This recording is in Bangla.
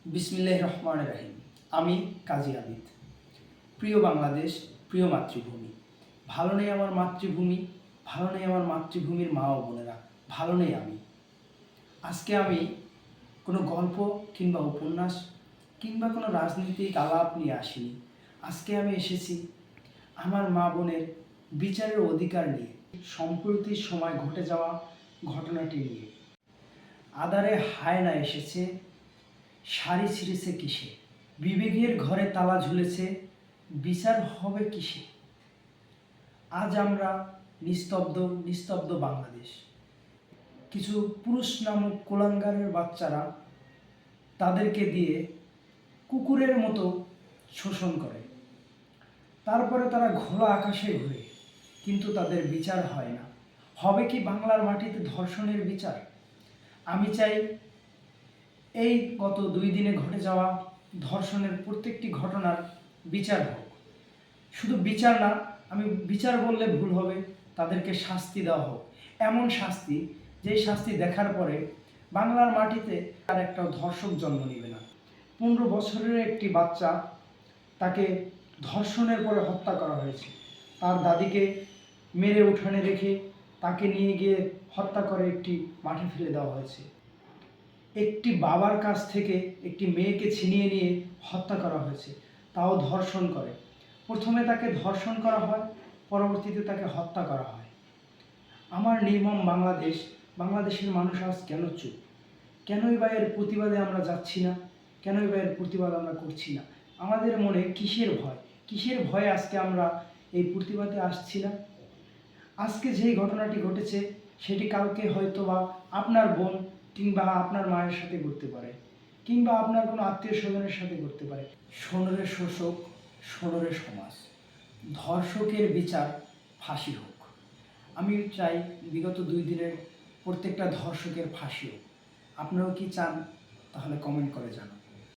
বিসমিল্লাহির রহমানির রহিম। আমি কাজী আবিদ। প্রিয় বাংলাদেশ, প্রিয় মাতৃভূমি, ভালো নেই আমার মাতৃভূমি, ভালো নেই আমার মাতৃভূমির মা ও বোনেরা, ভালো নেই আমি। আজকে আমি কোনো গল্প কিংবা উপন্যাস কিংবা কোনো রাজনৈতিক আলাপ নিয়ে আসিনি। আজকে আমি এসেছি আমার মা বোনের বিচারের অধিকার নিয়ে, সম্প্রতি সময় ঘটে যাওয়া ঘটনাটি নিয়ে। আদারে হায়না এসেছে, শাড়ি ছিঁড়েছে কিসে, বিবেকের ঘরে তালা ঝুলেছে, বিচার হবে কিসে। আজ আমরা নিস্তব্ধ নিস্তব্ধ বাংলাদেশ। কিছু পুরুষ নামক কুলাঙ্গারের বাচ্চারা তাদেরকে দিয়ে কুকুরের মতো শোষণ করে, তারপরে তারা ঘোলা আকাশে ঘুরে, কিন্তু তাদের বিচার হয় না। হবে কি বাংলার মাটিতে ধর্ষণের বিচার? আমি চাই এই গত 2 দিনে ঘটে যাওয়া ধর্ষণের প্রত্যেকটি ঘটনার বিচার হোক। শুধু বিচার না, আমি বিচার বললে ভুল হবে, তাদেরকে শাস্তি দেওয়া হোক। এমন শাস্তি, যেই শাস্তি দেখার পরে বাংলার মাটিতে আর একটা ধর্ষক জন্ম নেবে না। 15 বছরের একটি বাচ্চা, তাকে ধর্ষণের পরে হত্যা করা হয়েছে। তার দাদিকে মেরে উঠানে রেখে তাকে নিয়ে গিয়ে হত্যা করে একটি মাঠে ফেলে দেওয়া হয়েছে। একটি বাবার কাছ থেকে একটি মেয়েকে ছিনিয়ে নিয়ে হত্যা করা হয়েছে, তাও ধর্ষণ করে। প্রথমে তাকে ধর্ষণ করা হয়, পরবর্তীতে তাকে হত্যা করা হয়। আমার নির্মম বাংলাদেশ, বাংলাদেশের মানুষ আজ কেন চুপ? কেনই বা এর প্রতিবাদে আমরা যাচ্ছি না? কেনই বা এর প্রতিবাদ আমরা করছি না? আমাদের মনে কিসের ভয়? কিসের ভয়ে আজকে আমরা এই প্রতিবাদে আসছি না? আজকে যেই ঘটনাটি ঘটেছে সেটি কালকে হয়তো বা আপনার বোন কিংবা আপনার মায়ের সাথে ঘটতে পারে, কিংবা আপনার কোনো আত্মীয় স্বজনের সাথে ঘটতে পারে। সোনরে শোষক, সোনরে সমাজ, ধর্ষকের বিচার ফাঁসি হোক। আমি চাই বিগত 2 দিনের প্রত্যেকটা ধর্ষকের ফাঁসি হোক। আপনারাও কি চান? তাহলে কমেন্ট করে জানান।